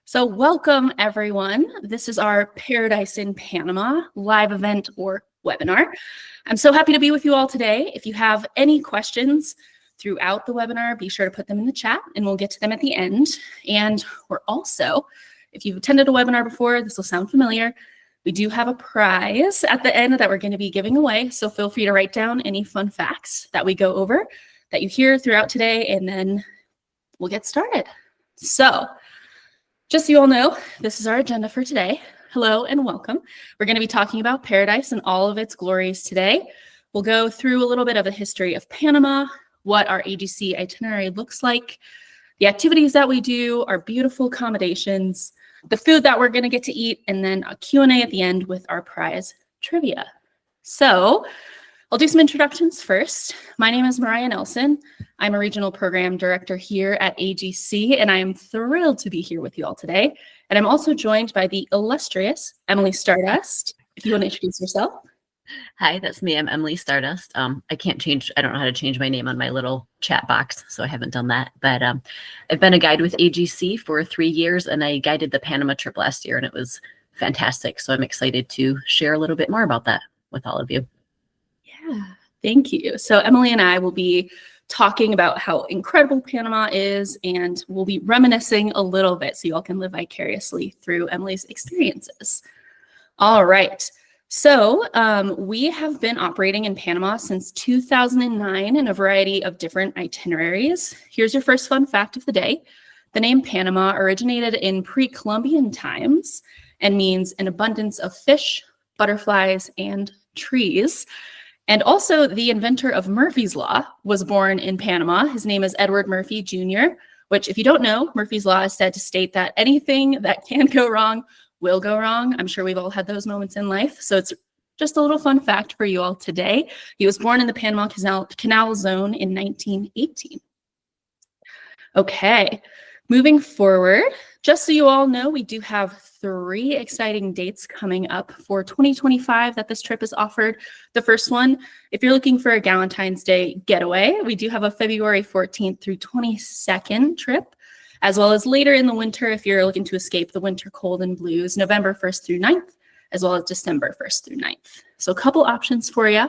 So welcome everyone. This is our Paradise in Panama live event or webinar. I'm so happy to be with you all today. If you have any questions throughout the webinar, be sure to put them in the chat and we'll get to them at the end. And we're also, if you've attended a webinar before, this will sound familiar. We do have a prize at the end that we're going to be giving away. So feel free to write down any fun facts that we go over that you hear throughout today, and then we'll get started. So just so you all know, this is our agenda for today. Hello and welcome. We're going to be talking about paradise and all of its glories today. We'll go through a little bit of a history of Panama, what our AGC itinerary looks like, the activities that we do, our beautiful accommodations, the food that we're going to get to eat, and then a Q&A at the end with our prize trivia. So I'll do some introductions first. My name is Mariah Nelson. I'm a regional program director here at AGC, and I am thrilled to be here with you all today. And I'm also joined by the illustrious Emily Stardust. If you want to introduce yourself. Hi, that's me. I'm Emily Stardust. I don't know how to change my name on my little chat box, so I haven't done that. But I've been a guide with AGC for 3 years, and I guided the Panama trip last year, and it was fantastic. So I'm excited to share a little bit more about that with all of you. Yeah, thank you. So Emily and I will be talking about how incredible Panama is, and we'll be reminiscing a little bit so you all can live vicariously through Emily's experiences. All right. So we have been operating in Panama since 2009 in a variety of different itineraries. Here's your first fun fact of the day. The name Panama originated in pre-Columbian times and means an abundance of fish, butterflies, and trees. And also the inventor of Murphy's Law was born in Panama. His name is Edward Murphy Jr., which if you don't know, Murphy's Law is said to state that anything that can go wrong will go wrong. I'm sure we've all had those moments in life. So it's just a little fun fact for you all today. He was born in the Panama Canal Zone in 1918. Okay, moving forward, just so you all know, we do have 3 exciting dates coming up for 2025 that this trip is offered. The first one, if you're looking for a Valentine's Day getaway, we do have a February 14th through 22nd trip, as well as later in the winter if you're looking to escape the winter cold and blues, November 1st through 9th, as well as December 1st through 9th. So a couple options for you.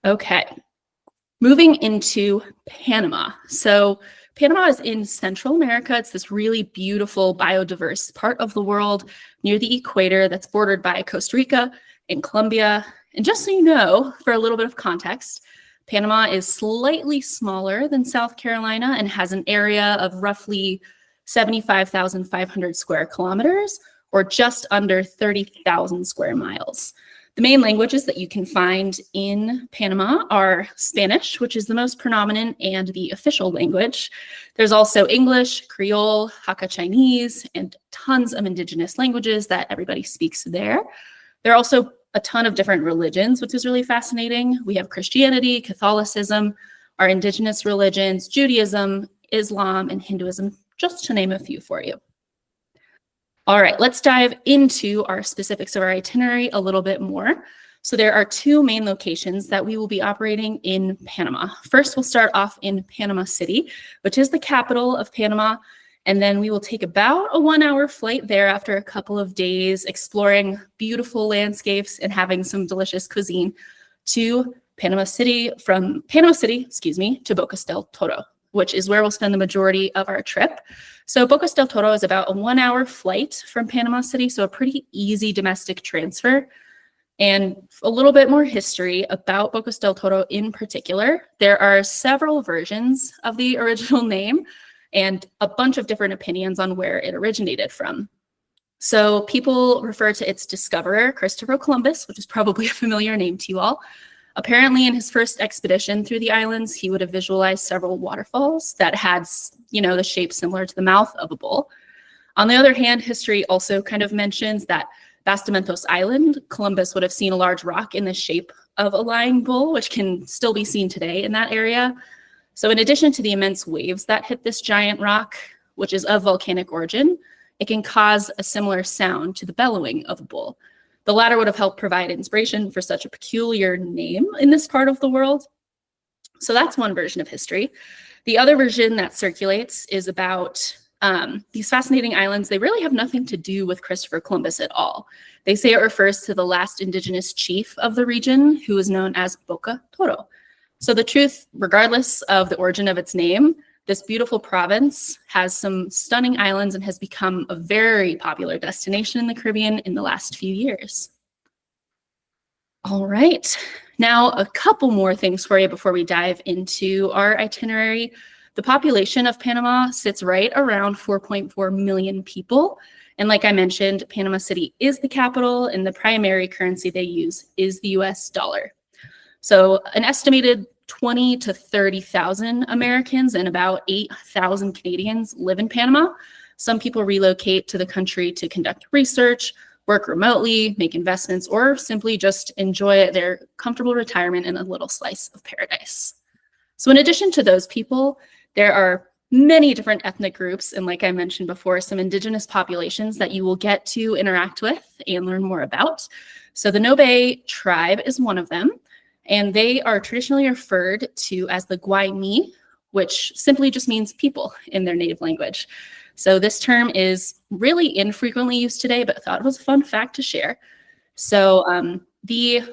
Okay, moving into Panama. So Panama is in Central America. It's this really beautiful, biodiverse part of the world near the equator that's bordered by Costa Rica and Colombia. And just so you know, for a little bit of context, Panama is slightly smaller than South Carolina and has an area of roughly 75,500 square kilometers, or just under 30,000 square miles. The main languages that you can find in Panama are Spanish, which is the most predominant and the official language. There's also English, Creole, Hakka Chinese, and tons of indigenous languages that everybody speaks there. There are also a ton of different religions, which is really fascinating. We have Christianity, Catholicism, our indigenous religions, Judaism, Islam, and Hinduism, just to name a few for you. All right, let's dive into our specifics of our itinerary a little bit more. So there are 2 main locations that we will be operating in Panama. First, we'll start off in Panama City, which is the capital of Panama. And then we will take about a 1-hour flight there after a couple of days exploring beautiful landscapes and having some delicious cuisine to Panama City, from Panama City, to Bocas del Toro, which is where we'll spend the majority of our trip. So Bocas del Toro is about a 1-hour flight from Panama City, so a pretty easy domestic transfer. And a little bit more history about Bocas del Toro in particular. There are several versions of the original name and a bunch of different opinions on where it originated from. So people refer to its discoverer, Christopher Columbus, which is probably a familiar name to you all. Apparently, in his first expedition through the islands, he would have visualized several waterfalls that had, the shape similar to the mouth of a bull. On the other hand, history also kind of mentions that Bastimentos Island, Columbus would have seen a large rock in the shape of a lying bull, which can still be seen today in that area. So in addition to the immense waves that hit this giant rock, which is of volcanic origin, it can cause a similar sound to the bellowing of a bull. The latter would have helped provide inspiration for such a peculiar name in this part of the world. So that's one version of history. The other version that circulates is about These fascinating islands, they really have nothing to do with Christopher Columbus at all. They say it refers to the last indigenous chief of the region, who is known as Bocas del Toro. So the truth, regardless of the origin of its name, this beautiful province has some stunning islands and has become a very popular destination in the Caribbean in the last few years. All right, now a couple more things for you before we dive into our itinerary. The population of Panama sits right around 4.4 million people. And like I mentioned, Panama City is the capital, and the primary currency they use is the US dollar. So an estimated 20 to 30,000 Americans and about 8,000 Canadians live in Panama. Some people relocate to the country to conduct research, work remotely, make investments, or simply just enjoy their comfortable retirement in a little slice of paradise. So in addition to those people, there are many different ethnic groups, and like I mentioned before, some indigenous populations that you will get to interact with and learn more about. So the Nobe tribe is one of them, and they are traditionally referred to as the Guayni, which simply just means people in their native language. So this term is really infrequently used today, but I thought it was a fun fact to share. So the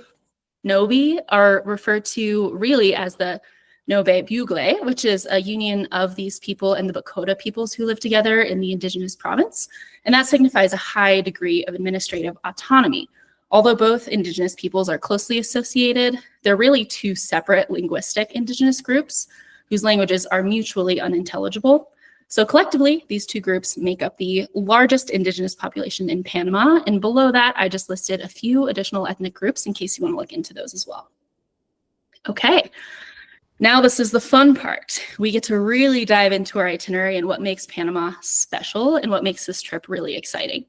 Nobe are referred to really as the Nobe Bugle, which is a union of these people and the Bakota peoples who live together in the indigenous province. And that signifies a high degree of administrative autonomy. Although both indigenous peoples are closely associated, they're really two separate linguistic indigenous groups whose languages are mutually unintelligible. So collectively, these two groups make up the largest indigenous population in Panama. And below that, I just listed a few additional ethnic groups in case you want to look into those as well. Okay. Now this is the fun part. We get to really dive into our itinerary and what makes Panama special and what makes this trip really exciting.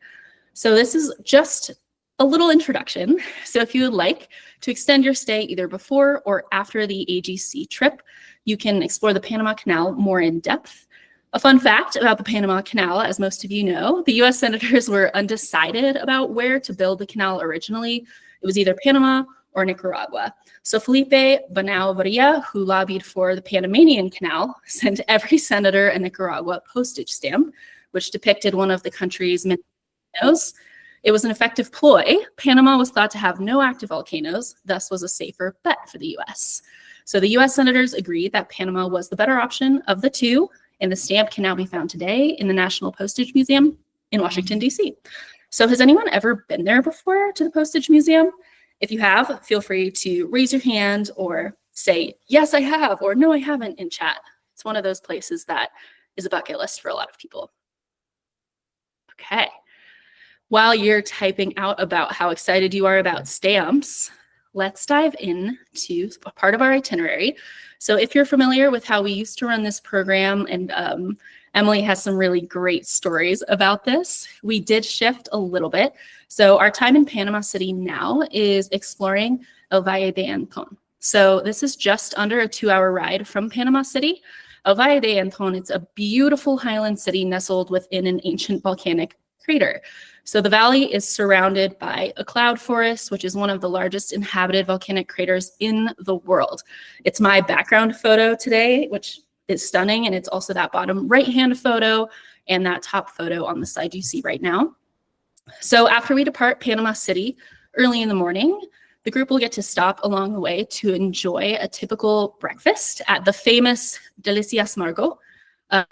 So this is just a little introduction. So if you would like to extend your stay either before or after the AGC trip, you can explore the Panama Canal more in depth. A fun fact about the Panama Canal, as most of you know, the US senators were undecided about where to build the canal originally. It was either Panama or Nicaragua. So Felipe Bonao Varilla, who lobbied for the Panamanian Canal, sent every senator a Nicaragua postage stamp, which depicted one of the country's many volcanoes. It was an effective ploy. Panama was thought to have no active volcanoes, thus was a safer bet for the US. So the US senators agreed that Panama was the better option of the two, and the stamp can now be found today in the National Postage Museum in Washington, D.C. So has anyone ever been there before to the Postage Museum? If you have, feel free to raise your hand or say, yes, I have, or no, I haven't in chat. It's one of those places that is a bucket list for a lot of people. Okay. While you're typing out about how excited you are about stamps, let's dive into a part of our itinerary. So if you're familiar with how we used to run this program, and Emily has some really great stories about this, we did shift a little bit. So our time in Panama City now is exploring El Valle de Antón. So this is just under a 2-hour ride from Panama City. El Valle de Antón, it's a beautiful highland city nestled within an ancient volcanic crater. So the valley is surrounded by a cloud forest, which is one of the largest inhabited volcanic craters in the world. It's my background photo today, which is stunning, and it's also that bottom right-hand photo and that top photo on the side you see right now. So after we depart Panama City early in the morning, the group will get to stop along the way to enjoy a typical breakfast at the famous Delicias Margo,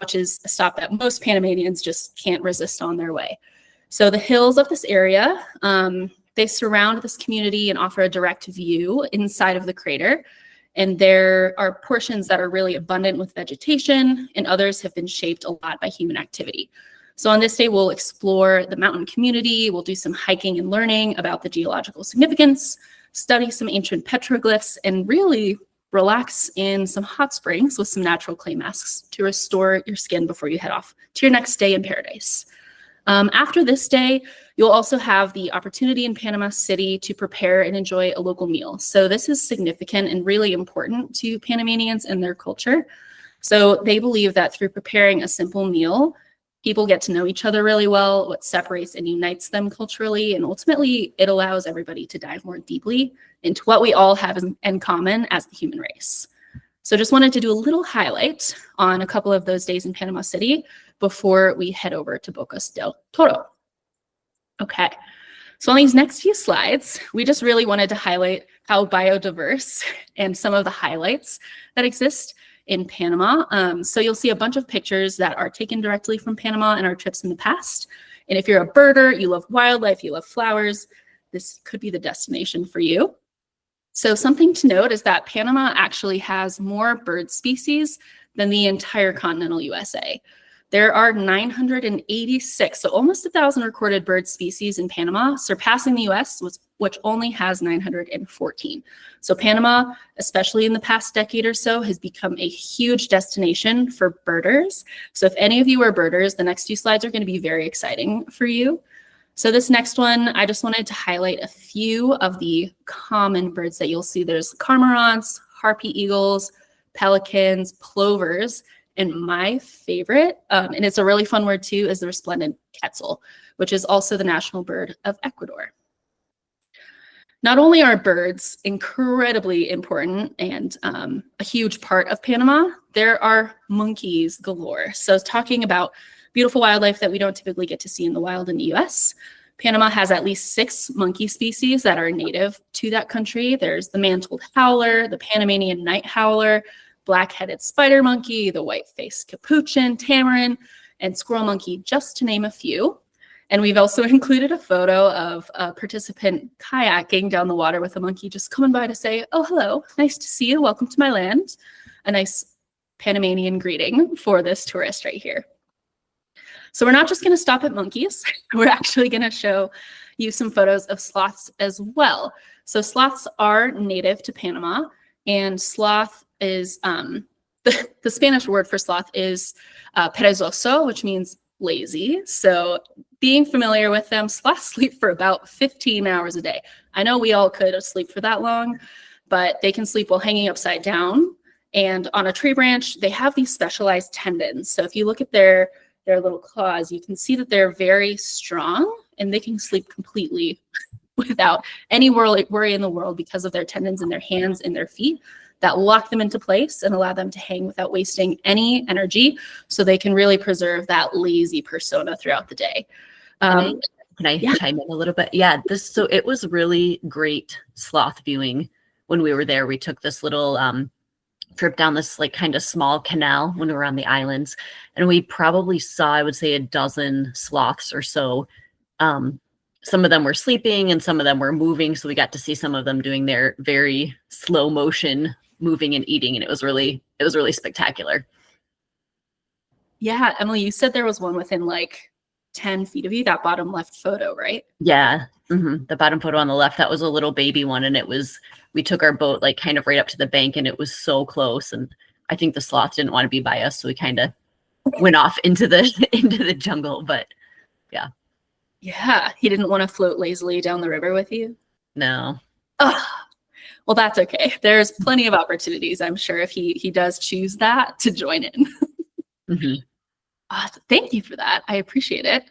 which is a stop that most Panamanians just can't resist on their way. So the hills of this area, they surround this community and offer a direct view inside of the crater. And there are portions that are really abundant with vegetation, and others have been shaped a lot by human activity. So on this day, we'll explore the mountain community, we'll do some hiking and learning about the geological significance, study some ancient petroglyphs, and really relax in some hot springs with some natural clay masks to restore your skin before you head off to your next day in paradise. After this day, you'll also have the opportunity in Panama City to prepare and enjoy a local meal. So this is significant and really important to Panamanians and their culture. So they believe that through preparing a simple meal, people get to know each other really well, what separates and unites them culturally, and ultimately it allows everybody to dive more deeply into what we all have in common as the human race. So just wanted to do a little highlight on a couple of those days in Panama City. before we head over to Bocas del Toro. Okay, so on these next few slides, we just really wanted to highlight how biodiverse and some of the highlights that exist in Panama. So you'll see a bunch of pictures that are taken directly from Panama in our trips in the past. And if you're a birder, you love wildlife, you love flowers, this could be the destination for you. So something to note is that Panama actually has more bird species than the entire continental USA. There are 986, so almost 1,000 recorded bird species in Panama, surpassing the US, which only has 914. So Panama, especially in the past decade or so, has become a huge destination for birders. So if any of you are birders, the next few slides are going to be very exciting for you. So this next one, I just wanted to highlight a few of the common birds that you'll see. There's cormorants, harpy eagles, pelicans, plovers, and my favorite, and it's a really fun word too, is the resplendent quetzal, which is also the national bird of Ecuador. Not only are birds incredibly important and a huge part of Panama, there are monkeys galore. So talking about beautiful wildlife that we don't typically get to see in the wild in the US, Panama has at least 6 monkey species that are native to that country. There's the mantled howler, the Panamanian night howler, black-headed spider monkey, the white-faced capuchin, tamarin, and squirrel monkey, just to name a few. And we've also included a photo of a participant kayaking down the water with a monkey just coming by to say, "Oh, hello, nice to see you, welcome to my land." A nice Panamanian greeting for this tourist right here. So we're not just gonna stop at monkeys, we're actually gonna show you some photos of sloths as well. So sloths are native to Panama, and sloth is, the Spanish word for sloth is perezoso, which means lazy. So being familiar with them, sloths sleep for about 15 hours a day. I know we all could sleep for that long, but they can sleep while hanging upside down. And on a tree branch, they have these specialized tendons. So if you look at their little claws, you can see that they're very strong and they can sleep completely without any worry in the world because of their tendons in their hands and their feet that lock them into place and allow them to hang without wasting any energy, so they can really preserve that lazy persona throughout the day. Can I chime in a little bit? Yeah, so it was really great sloth viewing when we were there. We took this little trip down this like kind of small canal when we were on the islands, and we probably saw, I would say, a dozen sloths or so. Some of them were sleeping and some of them were moving, so we got to see some of them doing their very slow motion moving and eating, and it was really spectacular. Yeah, Emily, you said there was one within like 10 feet of you, that bottom left photo, right? Yeah, the bottom photo on the left, that was a little baby one, and we took our boat like kind of right up to the bank, and it was so close, and I think the sloth didn't want to be by us, so we kind of went off into the jungle. But yeah, he didn't want to float lazily down the river with you. No. Oh, well, that's okay. There's plenty of opportunities, I'm sure, if he does choose that, to join in. Thank you for that. I appreciate it.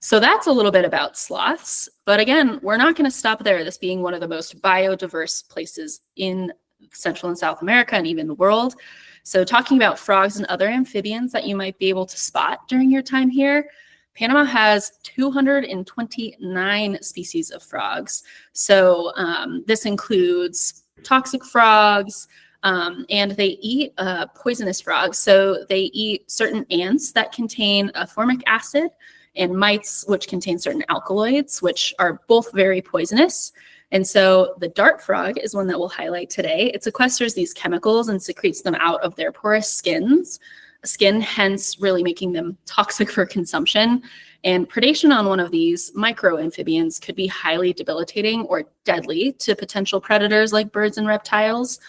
So that's a little bit about sloths. But again, we're not going to stop there, this being one of the most biodiverse places in Central and South America and even the world. So talking about frogs and other amphibians that you might be able to spot during your time here, Panama has 229 species of frogs. So this includes toxic frogs, and they eat poisonous frogs. So they eat certain ants that contain formic acid and mites, which contain certain alkaloids, which are both very poisonous. And so the dart frog is one that we'll highlight today. It sequesters these chemicals and secretes them out of their porous skin, hence really making them toxic for consumption. And predation on one of these micro amphibians could be highly debilitating or deadly to potential predators like birds and reptiles.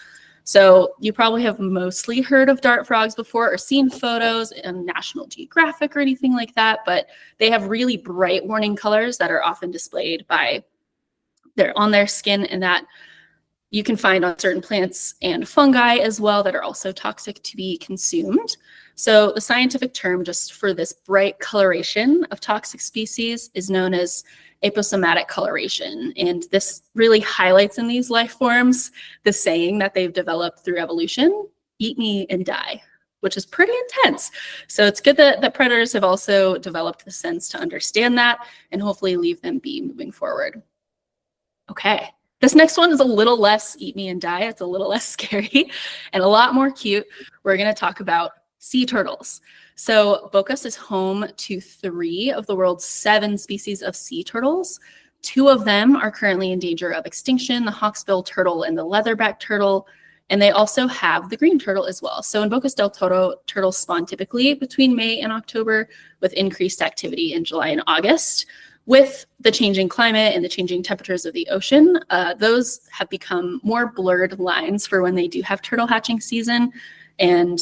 So you probably have mostly heard of dart frogs before or seen photos in National Geographic or anything like that, but they have really bright warning colors that are often displayed on their skin, and that you can find on certain plants and fungi as well that are also toxic to be consumed. So the scientific term just for this bright coloration of toxic species is known as aposematic coloration. And this really highlights in these life forms the saying that they've developed through evolution: eat me and die. which is pretty intense. So it's good that predators have also developed the sense to understand that and hopefully leave them be moving forward. Okay, this next one is a little less eat me and die. It's a little less scary and a lot more cute. We're going to talk about sea turtles. So Bocas is home to 3 of the world's 7 species of sea turtles. 2 of them are currently in danger of extinction, the hawksbill turtle and the leatherback turtle. And they also have the green turtle as well. So in Bocas del Toro, turtles spawn typically between May and October with increased activity in July and August. With the changing climate and the changing temperatures of the ocean, those have become more blurred lines for when they do have turtle hatching season. And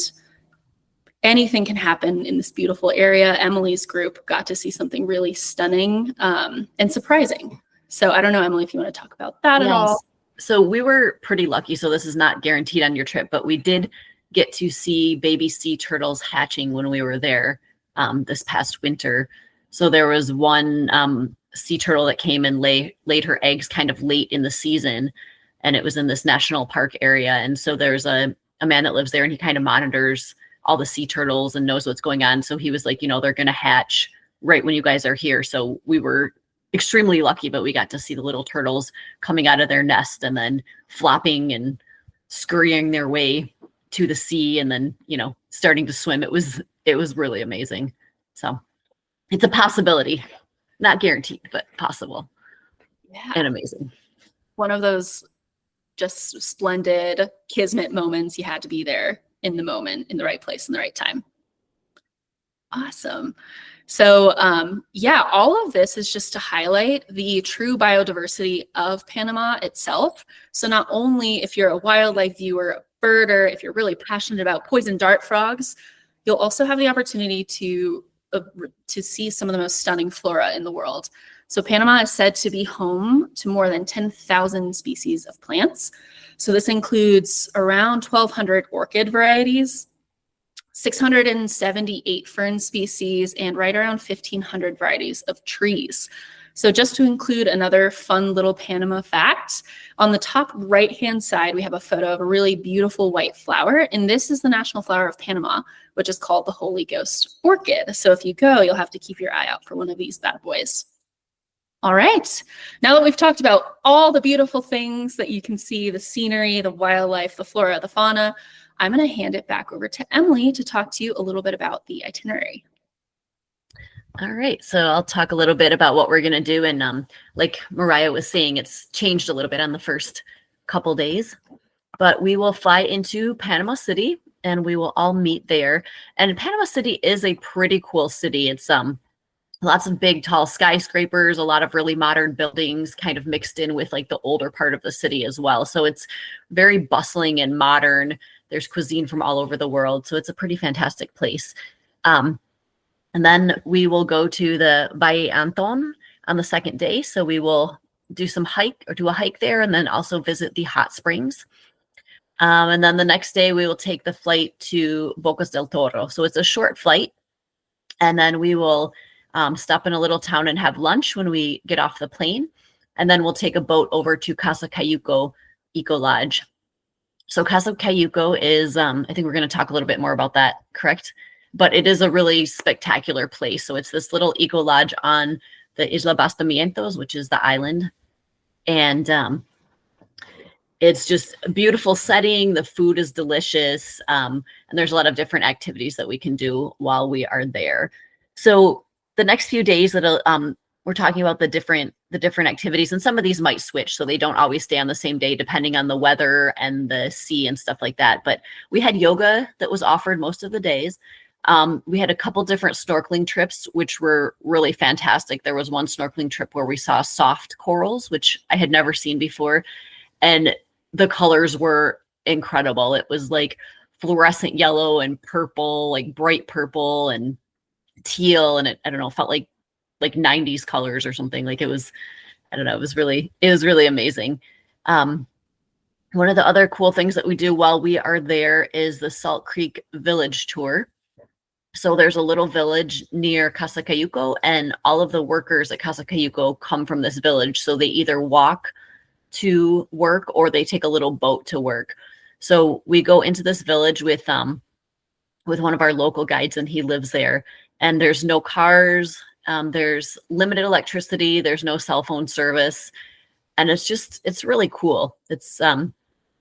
anything can happen in this beautiful area. Emily's group got to see something really stunning and surprising. So I don't know, Emily, if you want to talk about that at all. So we were pretty lucky. So this is not guaranteed on your trip, but we did get to see baby sea turtles hatching when we were there this past winter. So there was one sea turtle that came and laid her eggs kind of late in the season, and it was in this national park area. And so there's a man that lives there, and he kind of monitors all the sea turtles and knows what's going on. So he was like, they're going to hatch right when you guys are here. So we were extremely lucky, but we got to see the little turtles coming out of their nest and then flopping and scurrying their way to the sea and then, starting to swim. It was really amazing. So it's a possibility, not guaranteed, but possible. Yeah. And amazing. One of those just splendid kismet moments. You had to be there in the moment, in the right place, in the right time. Awesome. So all of this is just to highlight the true biodiversity of Panama itself. So not only if you're a wildlife viewer, a birder, if you're really passionate about poison dart frogs, you'll also have the opportunity to see some of the most stunning flora in the world. So Panama is said to be home to more than 10,000 species of plants. So this includes around 1,200 orchid varieties, 678 fern species, and right around 1,500 varieties of trees. So just to include another fun little Panama fact, on the top right-hand side, we have a photo of a really beautiful white flower, and this is the national flower of Panama, which is called the Holy Ghost orchid. So if you go, you'll have to keep your eye out for one of these bad boys. All right, now that we've talked about all the beautiful things that you can see, the scenery, the wildlife, the flora, the fauna, I'm going to hand it back over to Emily to talk to you a little bit about the itinerary. All right, so I'll talk a little bit about what we're going to do. And like Mariah was saying, it's changed a little bit on the first couple days, but we will fly into Panama City and we will all meet there. And Panama City is a pretty cool city. It's lots of big, tall skyscrapers, a lot of really modern buildings kind of mixed in with like the older part of the city as well. So it's very bustling and modern. There's cuisine from all over the world. So it's a pretty fantastic place. And then we will go to the Valle Anton on the second day. So we will do a hike there and then also visit the hot springs. And then the next day we will take the flight to Bocas del Toro. So it's a short flight. And then we will stop in a little town and have lunch when we get off the plane. And then we'll take a boat over to Casa Cayuco Eco Lodge. So Casa Cayuco is, I think we're going to talk a little bit more about that, correct? But it is a really spectacular place. So it's this little eco lodge on the Isla Bastamientos, which is the island. And it's just a beautiful setting. The food is delicious. And there's a lot of different activities that we can do while we are there. So the next few days that we're talking about the different activities, and some of these might switch, so they don't always stay on the same day depending on the weather and the sea and stuff like that. But we had yoga that was offered most of the days. We had a couple different snorkeling trips, which were really fantastic. There was one snorkeling trip where we saw soft corals, which I had never seen before, and the colors were incredible. It was like fluorescent yellow and purple, like bright purple and teal, and it, I don't know, felt like 90s colors or something. Like it was, I don't know, it was really amazing. One of the other cool things that we do while we are there is the Salt Creek Village Tour. So there's a little village near Casa Cayuco, and all of the workers at Casa Cayuco come from this village. So they either walk to work or they take a little boat to work. So we go into this village with with one of our local guides, and he lives there. And there's no cars, there's limited electricity, there's no cell phone service, and it's really cool. It's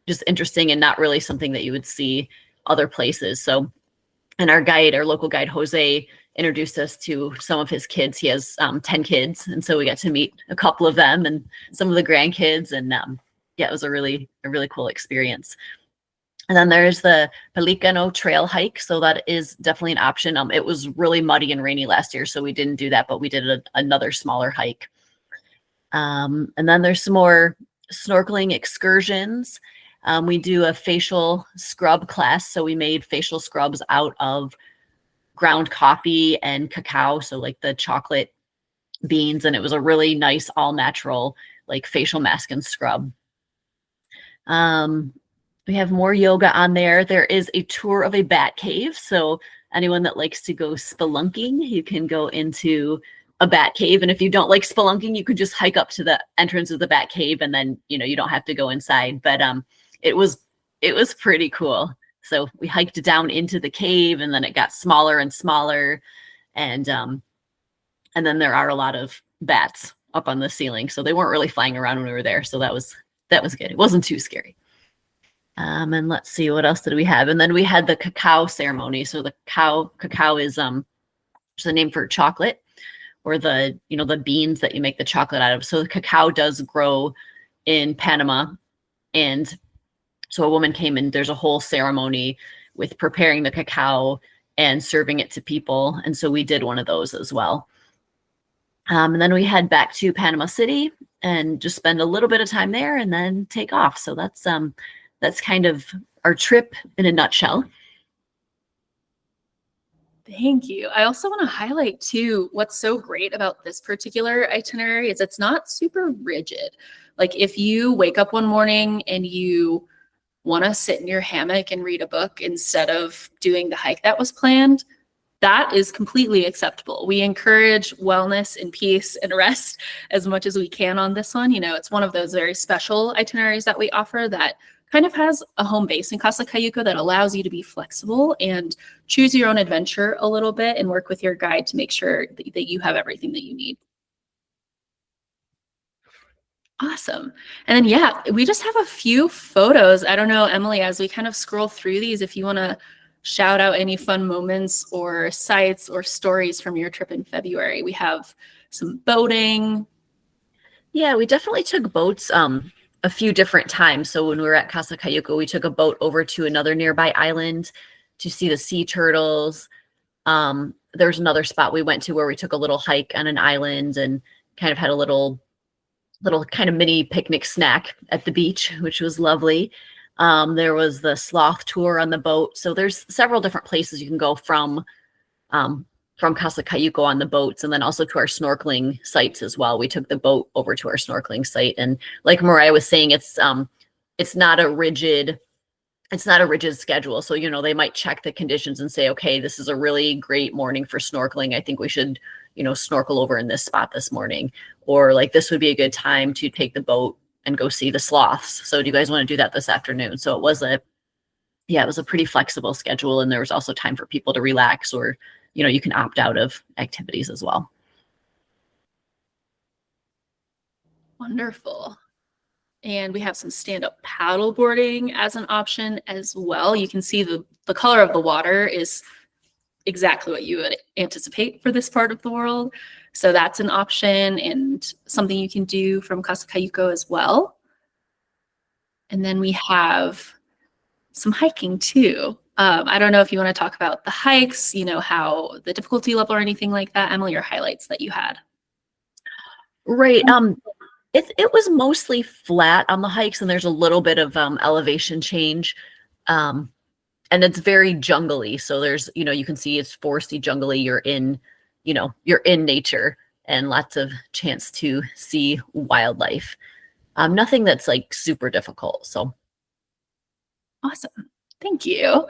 just interesting and not really something that you would see other places. So, and our local guide, Jose, introduced us to some of his kids. He has 10 kids. And so we got to meet a couple of them and some of the grandkids. And yeah, it was a really cool experience. And then there's the Pelicano Trail hike. So that is definitely an option. It was really muddy and rainy last year, so we didn't do that, but we did another smaller hike. And then there's some more snorkeling excursions. We do a facial scrub class. So we made facial scrubs out of ground coffee and cacao. So like the chocolate beans, and it was a really nice, all natural, like facial mask and scrub. We have more yoga on there. There is a tour of a bat cave. So anyone that likes to go spelunking, you can go into a bat cave. And if you don't like spelunking, you could just hike up to the entrance of the bat cave, and then, you don't have to go inside. But it was pretty cool. So we hiked down into the cave, and then it got smaller and smaller. And then there are a lot of bats up on the ceiling. So they weren't really flying around when we were there. So that was good. It wasn't too scary. And let's see, what else did we have? And then we had the cacao ceremony. So the cacao is just a name for chocolate, or the beans that you make the chocolate out of. So the cacao does grow in Panama. And so a woman came in, there's a whole ceremony with preparing the cacao and serving it to people. And so we did one of those as well. And then we head back to Panama City and just spend a little bit of time there and then take off. So that's kind of our trip in a nutshell. Thank you. I also want to highlight too, what's so great about this particular itinerary is it's not super rigid. Like if you wake up one morning and you want to sit in your hammock and read a book instead of doing the hike that was planned, that is completely acceptable. We encourage wellness and peace and rest as much as we can on this one. It's one of those very special itineraries that we offer that kind of has a home base in Casa Cayuco that allows you to be flexible and choose your own adventure a little bit and work with your guide to make sure that you have everything that you need. Awesome. And then, yeah, we just have a few photos. I don't know, Emily, as we kind of scroll through these, if you want to shout out any fun moments or sights or stories from your trip in February. We have some boating. Yeah, we definitely took boats a few different times. So when we were at Casa Cayuco, we took a boat over to another nearby island to see the sea turtles. There's another spot we went to where we took a little hike on an island and kind of had a little kind of mini picnic snack at the beach, which was lovely. There was the sloth tour on the boat. So there's several different places you can go from Casa Cayuco on the boats, and then also to our snorkeling sites as well. We took the boat over to our snorkeling site, and like Mariah was saying, it's not a rigid schedule. So they might check the conditions and say, okay, this is a really great morning for snorkeling. I think we should snorkel over in this spot this morning, or like this would be a good time to take the boat and go see the sloths. So do you guys want to do that this afternoon? So it was a pretty flexible schedule, and there was also time for people to relax, or you can opt out of activities as well. Wonderful. And we have some stand-up paddle boarding as an option as well. You can see the color of the water is exactly what you would anticipate for this part of the world. So that's an option and something you can do from Casa Cayuco as well. And then we have some hiking too. I don't know if you want to talk about the hikes, how the difficulty level or anything like that, Emily, or highlights that you had. Right. It was mostly flat on the hikes, and there's a little bit of elevation change. And it's very jungly. So there's, you can see it's foresty, jungly. You're in nature, and lots of chance to see wildlife. Nothing that's like super difficult. So awesome. Thank you.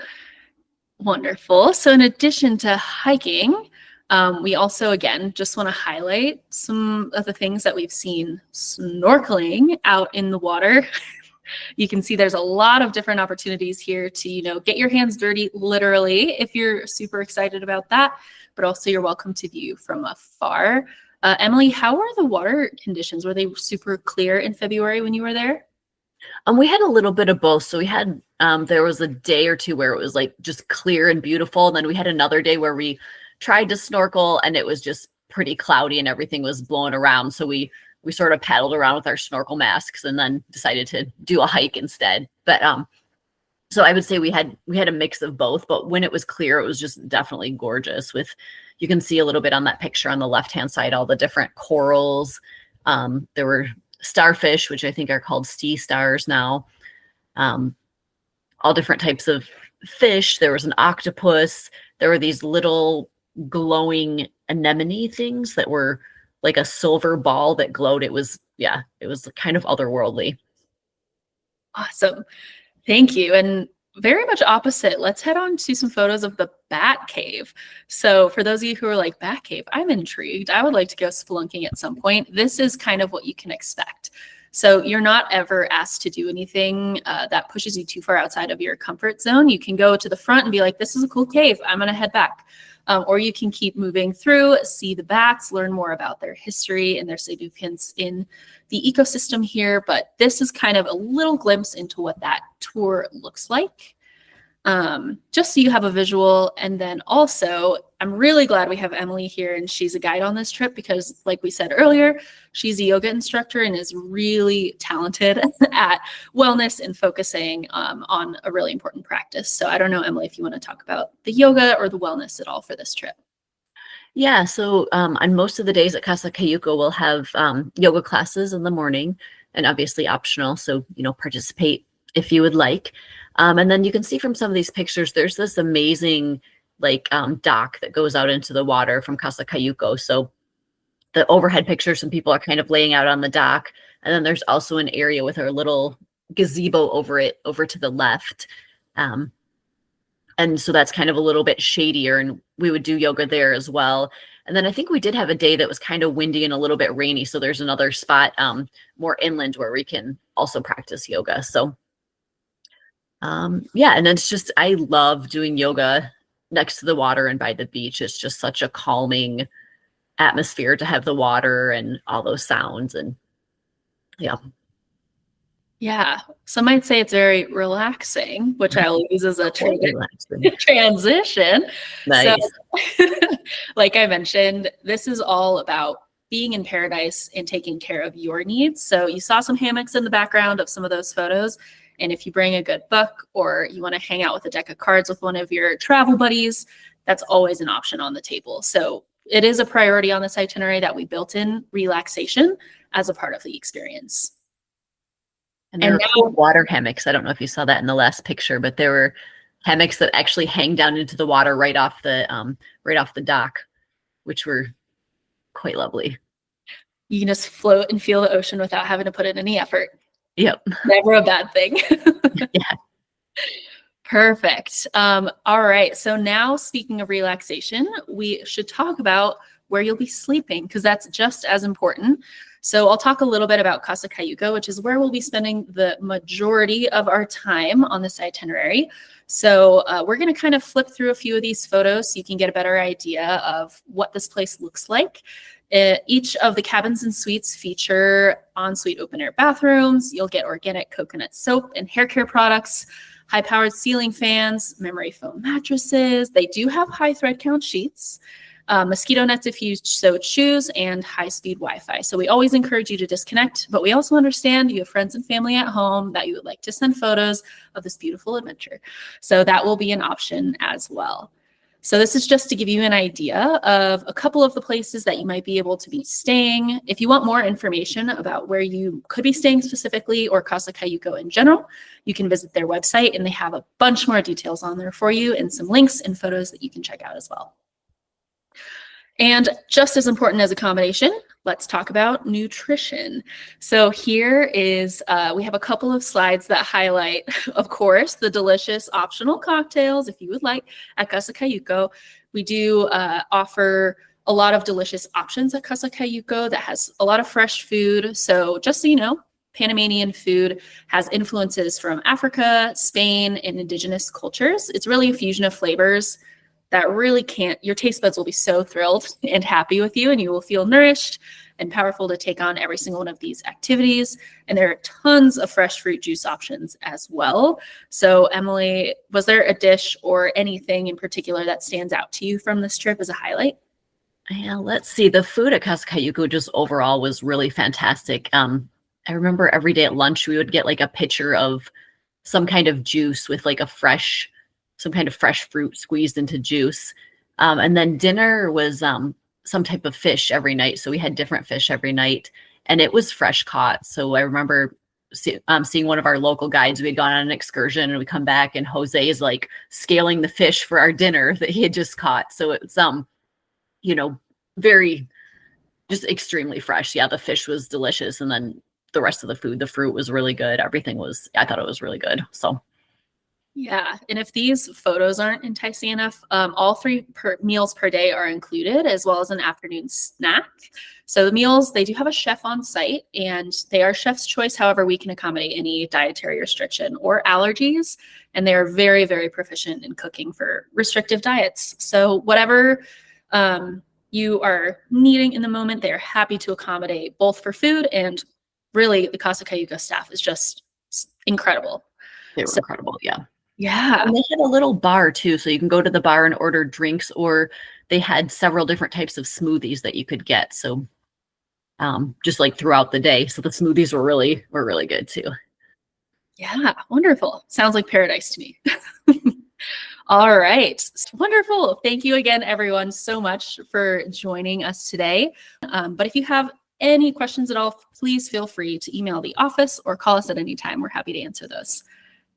Wonderful. So in addition to hiking, we also, again, just want to highlight some of the things that we've seen snorkeling out in the water. You can see there's a lot of different opportunities here to, get your hands dirty, literally, if you're super excited about that, but also you're welcome to view from afar. Emily, how were the water conditions? Were they super clear in February when you were there? We had a little bit of both. So we had, there was a day or two where it was like just clear and beautiful. And then we had another day where we tried to snorkel and it was just pretty cloudy and everything was blowing around. So we sort of paddled around with our snorkel masks and then decided to do a hike instead. But so I would say we had a mix of both, but when it was clear, it was just definitely gorgeous. You can see a little bit on that picture on the left-hand side, all the different corals. There were starfish, which I think are called sea stars now. All different types of fish. There was an octopus. There were these little glowing anemone things that were like a silver ball that glowed. It was kind of otherworldly. Awesome. Thank you. And very much opposite. Let's head on to some photos of the bat cave. So for those of you who are like, bat cave, I'm intrigued. I would like to go spelunking at some point. This is kind of what you can expect. So you're not ever asked to do anything that pushes you too far outside of your comfort zone. You can go to the front and be like, this is a cool cave. I'm going to head back. Or you can keep moving through, see the bats, learn more about their history and their significance in the ecosystem here. But this is kind of a little glimpse into what that tour looks like. Just so you have a visual. And then also, I'm really glad we have Emily here and she's a guide on this trip because like we said earlier, she's a yoga instructor and is really talented at wellness and focusing on a really important practice. So I don't know, Emily, if you want to talk about the yoga or the wellness at all for this trip. Yeah, so on most of the days at Casa Cayuco, we'll have yoga classes in the morning and obviously optional. So, participate if you would like. And then you can see from some of these pictures, there's this amazing dock that goes out into the water from Casa Cayuco. So the overhead picture, some people are kind of laying out on the dock. And then there's also an area with a little gazebo over to the left. And so that's kind of a little bit shadier and we would do yoga there as well. And then I think we did have a day that was kind of windy and a little bit rainy. So there's another spot more inland where we can also practice yoga. So yeah, and it's just, I love doing yoga next to the water and by the beach. It's just such a calming atmosphere to have the water and all those sounds and yeah. Yeah, some might say it's very relaxing, which I'll use as a transition. Nice. So, like I mentioned, this is all about being in paradise and taking care of your needs. So you saw some hammocks in the background of some of those photos. And if you bring a good book or you want to hang out with a deck of cards with one of your travel buddies, that's always an option on the table. So it is a priority on this itinerary that we built in relaxation as a part of the experience. And there were cool water hammocks. I don't know if you saw that in the last picture, but there were hammocks that actually hang down into the water right off the dock, which were quite lovely. You can just float and feel the ocean without having to put in any effort. Yep. Never a bad thing. Yeah. Perfect. All right. So now speaking of relaxation, we should talk about where you'll be sleeping because that's just as important. So I'll talk a little bit about Casa Cayuco, which is where we'll be spending the majority of our time on this itinerary. So we're going to kind of flip through a few of these photos so you can get a better idea of what this place looks like. Each of the cabins and suites feature ensuite open-air bathrooms. You'll get organic coconut soap and hair care products, high-powered ceiling fans, memory foam mattresses. They do have high thread count sheets, mosquito nets if you so choose, and high-speed Wi-Fi. So we always encourage you to disconnect, but we also understand you have friends and family at home that you would like to send photos of this beautiful adventure. So that will be an option as well. So this is just to give you an idea of a couple of the places that you might be able to be staying. If you want more information about where you could be staying specifically or Casa Cayuco in general, you can visit their website and they have a bunch more details on there for you and some links and photos that you can check out as well. And just as important as accommodation, let's talk about nutrition. So here is, we have a couple of slides that highlight, of course, the delicious optional cocktails, if you would like, at Casa Cayuco. We do offer a lot of delicious options at Casa Cayuco that has a lot of fresh food. So just so you know, Panamanian food has influences from Africa, Spain, and indigenous cultures. It's really a fusion of flavors that really your taste buds will be so thrilled and happy with you, and you will feel nourished and powerful to take on every single one of these activities. And there are tons of fresh fruit juice options as well. So Emily, was there a dish or anything in particular that stands out to you from this trip as a highlight? Yeah, let's see. The food at Casa Cayuco just overall was really fantastic. I remember every day at lunch, we would get like a pitcher of some kind of juice with like some kind of fresh fruit squeezed into juice. And then dinner was some type of fish every night. So we had different fish every night, and it was fresh caught. So I remember seeing one of our local guides. We had gone on an excursion, and we come back, and Jose is like scaling the fish for our dinner that he had just caught. So it's very just extremely fresh. Yeah, the fish was delicious, and then the rest of the food, the fruit was really good. I thought it was really good. So yeah, and if these photos aren't enticing enough, all three meals per day are included, as well as an afternoon snack. So the meals, they do have a chef on site, and they are chef's choice. However, we can accommodate any dietary restriction or allergies, and they are very, very proficient in cooking for restrictive diets. So whatever you are needing in the moment, they are happy to accommodate, both for food, and really the Casa Cayuco staff is just incredible. they were incredible. Yeah. Yeah. And they had a little bar too. So you can go to the bar and order drinks, or they had several different types of smoothies that you could get. So just like throughout the day. So the smoothies were really good too. Yeah, wonderful. Sounds like paradise to me. All right. Wonderful. Thank you again, everyone, so much for joining us today. But if you have any questions at all, please feel free to email the office or call us at any time. We're happy to answer those.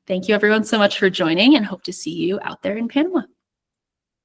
Thank you, everyone, so much for joining, and hope to see you out there in Panama.